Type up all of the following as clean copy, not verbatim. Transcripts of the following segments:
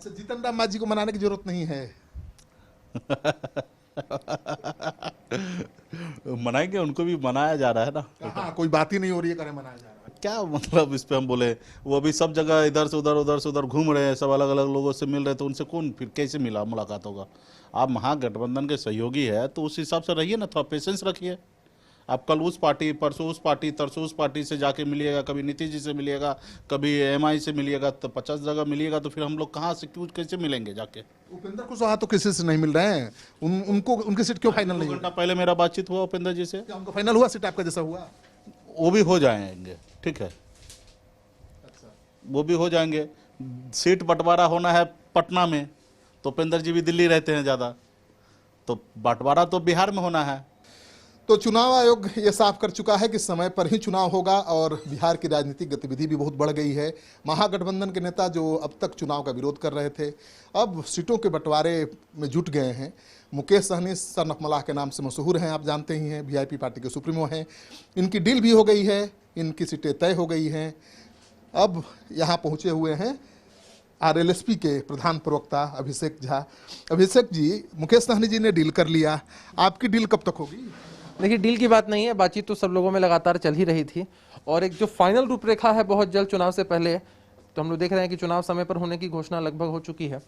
अच्छा, जीतन राम मांझी को मनाने की जरूरत नहीं है? मनाएंगे, उनको भी मनाया जा रहा है ना। हाँ, कोई बात ही नहीं हो रही है, करे मनाया जा रहा है। क्या मतलब इस पे हम बोले, वो अभी सब जगह इधर से उधर घूम रहे हैं, सब अलग अलग लोगों से मिल रहे हैं, तो उनसे कौन फिर कैसे मिला मुलाकात होगा? आप महागठबंधन के सहयोगी है तो उस हिसाब से रहिए ना, थोड़ा पेशेंस रखिए। आप कल उस पार्टी, परसों उस पार्टी, तरसों उस पार्टी से जाके मिलिएगा, कभी नीतीश जी से मिलिएगा, कभी एमआई से मिलिएगा, तो 50 जगह मिलिएगा, तो फिर हम लोग कहाँ से क्यों कैसे मिलेंगे जाके? उपेंद्र कुशवाहा तो किसी से नहीं मिल रहे हैं, उनको उनकी सीट क्यों फाइनल 2 नहीं घंटा हुई? पहले मेरा बातचीत हुआ उपेंद्र जी से, क्या उनका फाइनल हुआ, सीट आपका जैसा हुआ? वो भी हो जाएंगे, ठीक है, अच्छा, वो भी हो जाएंगे। सीट बंटवारा होना है पटना में, तो उपेंद्र जी भी दिल्ली रहते हैं ज़्यादा, तो बंटवारा तो बिहार में होना है। तो चुनाव आयोग ये साफ कर चुका है कि समय पर ही चुनाव होगा और बिहार की राजनीतिक गतिविधि भी बहुत बढ़ गई है। महागठबंधन के नेता जो अब तक चुनाव का विरोध कर रहे थे, अब सीटों के बंटवारे में जुट गए हैं। मुकेश सहनी सन ऑफ मलाह के नाम से मशहूर हैं, आप जानते ही हैं, वीआईपी पार्टी के सुप्रीमो हैं। इनकी डील भी हो गई है, इनकी सीटें तय हो गई हैं। अब यहाँ पहुँचे हुए हैं आरएलएसपी के प्रधान प्रवक्ता अभिषेक झा। अभिषेक जी, मुकेश सहनी जी ने डील कर लिया, आपकी डील कब तक होगी? देखिए, डील की बात नहीं है, बातचीत तो सब लोगों में लगातार चल ही रही थी, और एक जो फाइनल रूपरेखा है बहुत जल्द चुनाव से पहले, तो हम लोग देख रहे हैं कि चुनाव समय पर होने की घोषणा लगभग हो चुकी है,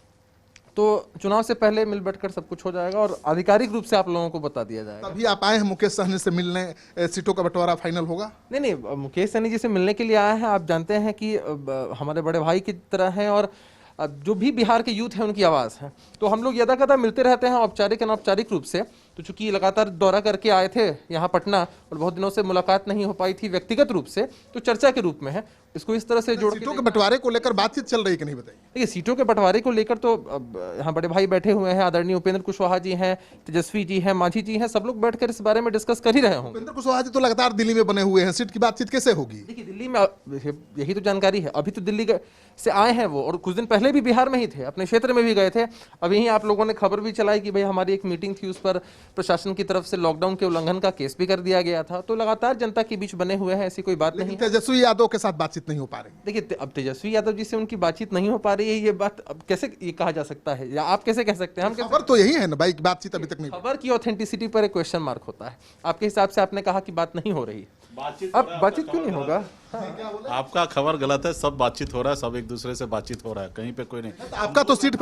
तो चुनाव से पहले मिल बैठकर सब कुछ हो जाएगा और आधिकारिक रूप से आप लोगों को बता दिया जाएगा। तभी आप आए हैं मुकेश सहनी से मिलने, सीटों का बंटवारा फाइनल होगा? नहीं, मुकेश सहनी जी से मिलने के लिए आए हैं। आप जानते हैं कि हमारे बड़े भाई की तरह हैं, और जो भी बिहार के यूथ है उनकी आवाज़ है, तो हम लोग यदा कदा मिलते रहते हैं औपचारिक अनौपचारिक रूप से। तो चूंकि लगातार दौरा करके आए थे यहाँ पटना और बहुत दिनों से मुलाकात नहीं हो पाई थी व्यक्तिगत रूप से, तो चर्चा के रूप में है, इसको इस तरह से जोड़ के सीटों के बंटवारे को लेकर बातचीत चल रही कि नहीं, बताइए। देखिए, सीटों के बंटवारे को लेकर तो अब यहाँ बड़े भाई बैठे हुए हैं, आदरणीय उपेंद्र कुशवाहा जी हैं, तेजस्वी जी हैं, मांझी जी हैं, सब लोग बैठकर इस बारे में डिस्कस कर ही रहे होंगे। उपेंद्र कुशवाहा जी तो लगातार दिल्ली में बने हुए हैं, सीट की बातचीत कैसे होगी? देखिए, दिल्ली में यही तो जानकारी है, अभी तो दिल्ली से आए हैं वो, और कुछ दिन पहले भी बिहार में ही थे, अपने क्षेत्र में भी गए थे। अभी ही आप लोगों ने खबर भी चलाई कि भाई हमारी एक मीटिंग थी, उस पर प्रशासन की तरफ से लॉकडाउन के उल्लंघन का केस भी कर दिया गया था। तो लगातार जनता के बीच बने हुए हैं, ऐसी कोई बात नहीं। तेजस्वी यादव के साथ बातचीत नहीं हो पा रही? देखिए, अब तेजस्वी यादव जी से उनकी बातचीत नहीं हो पा रही है, ये बात अब कैसे ये कहा जा सकता है, या आप कैसे कह सकते हैं? हम खबर तो यही है ना भाई, बातचीत अभी तक नहीं। खबर की ऑथेंटिसिटी पर एक क्वेश्चन मार्क होता है। आपके हिसाब से आपने कहा कि बात नहीं हो रही, अब बातचीत क्यों नहीं होगा? आपका खबर गलत है, सब बातचीत हो रहा है, सब एक दूसरे से बातचीत हो रहा है, कहीं पे कोई नहीं।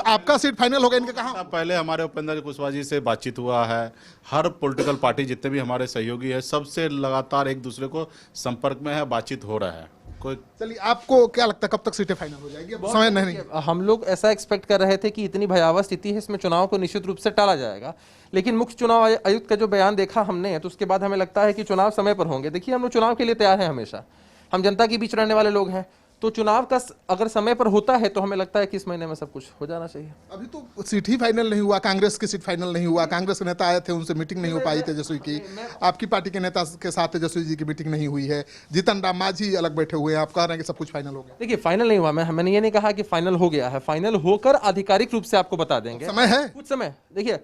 आपका सीट फाइनल होगा, इनके कहा? पहले हमारे उपेंद्र कुशवाहा जी से बातचीत हुआ है, हर पॉलिटिकल पार्टी जितने भी हमारे सहयोगी है, सबसे लगातार एक दूसरे को संपर्क में है, बातचीत हो रहा है। कोई चलिए, आपको क्या लगता है कब तक सीटें फाइनल हो जाएगी? अब समय नहीं। हम लोग ऐसा एक्सपेक्ट कर रहे थे कि इतनी भयावह स्थिति है, इसमें चुनाव को निश्चित रूप से टाला जाएगा, लेकिन मुख्य चुनाव आयुक्त का जो बयान देखा हमने, तो उसके बाद हमें लगता है कि चुनाव समय पर होंगे। देखिए, हम लोग चुनाव के लिए तैयार हैं, हमेशा हम जनता के बीच रहने वाले लोग हैं, तो चुनाव का अगर समय पर होता है तो हमें लगता है कि इस महीने में सब कुछ हो जाना चाहिए। अभी तो सीट ही फाइनल नहीं हुआ, कांग्रेस की सीट फाइनल नहीं हुआ, कांग्रेस के नेता आए थे, उनसे मीटिंग नहीं हो पाई तेजस्वी की। आपकी पार्टी के नेता के साथ तेजस्वी जी की मीटिंग नहीं हुई है, जीतन राम मांझी अलग बैठे हुए हैं, आप कह रहे हैं कि सब कुछ फाइनल हो गया। देखिए, फाइनल नहीं हुआ, मैंने ये नहीं कहा कि फाइनल हो गया है, फाइनल होकर आधिकारिक रूप से आपको बता देंगे। समय है, कुछ समय। देखिए,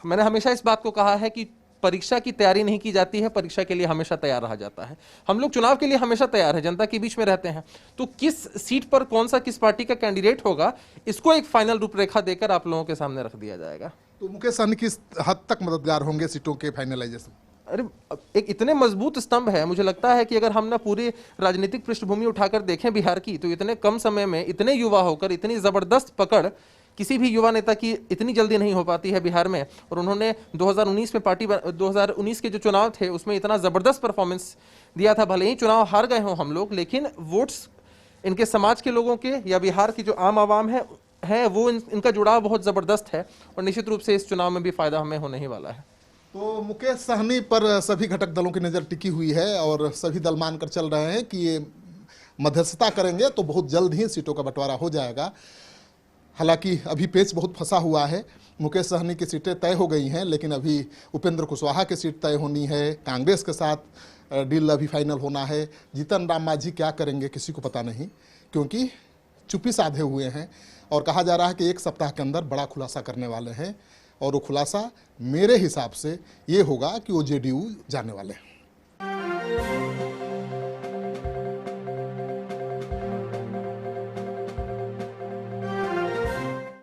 मैंने हमेशा इस बात को कहा है कि परीक्षा की तैयारी नहीं की जाती है, परीक्षा के लिए हमेशा तैयार रहा जाता है। हम लोग चुनाव के लिए हमेशा तैयार है, जनता के बीच में रहते हैं, तो किस सीट पर कौन सा किस पार्टी का कैंडिडेट होगा, इसको एक फाइनल रूपरेखा देकर आप लोगों के सामने रख दिया जाएगा। तो मुकेश सहनी किस हद तक मददगार होंगे सीटों के फाइनलाइजेशन? अरे, एक इतने मजबूत स्तंभ है, मुझे लगता है कि अगर हम ना पूरी राजनीतिक पृष्ठभूमि उठाकर देखें बिहार की, तो इतने कम समय में इतने युवा होकर इतनी जबरदस्त पकड़ किसी भी युवा नेता की इतनी जल्दी नहीं हो पाती है बिहार में। और उन्होंने 2019 में 2019 के जो चुनाव थे उसमें इतना जबरदस्त परफॉर्मेंस दिया था। भले ही चुनाव हार गए हों हम लोग, लेकिन वोट्स इनके समाज के लोगों के या बिहार की जो आम आवाम है वो इनका जुड़ाव बहुत जबरदस्त है, और निश्चित रूप से इस चुनाव में भी फायदा हमें होने ही वाला है। तो मुकेश सहनी पर सभी घटक दलों की नज़र टिकी हुई है और सभी दल मानकर चल रहे हैं कि ये मध्यस्थता करेंगे तो बहुत जल्द ही सीटों का बंटवारा हो जाएगा। हालांकि अभी पेच बहुत फंसा हुआ है, मुकेश सहनी की सीटें तय हो गई हैं, लेकिन अभी उपेंद्र कुशवाहा की सीट तय होनी है, कांग्रेस के साथ डील अभी फाइनल होना है। जीतन राम मांझी क्या करेंगे किसी को पता नहीं, क्योंकि चुप्पी साधे हुए हैं, और कहा जा रहा है कि एक सप्ताह के अंदर बड़ा खुलासा करने वाले हैं, और वो खुलासा मेरे हिसाब से ये होगा कि वो जेडीयू जाने वाले हैं।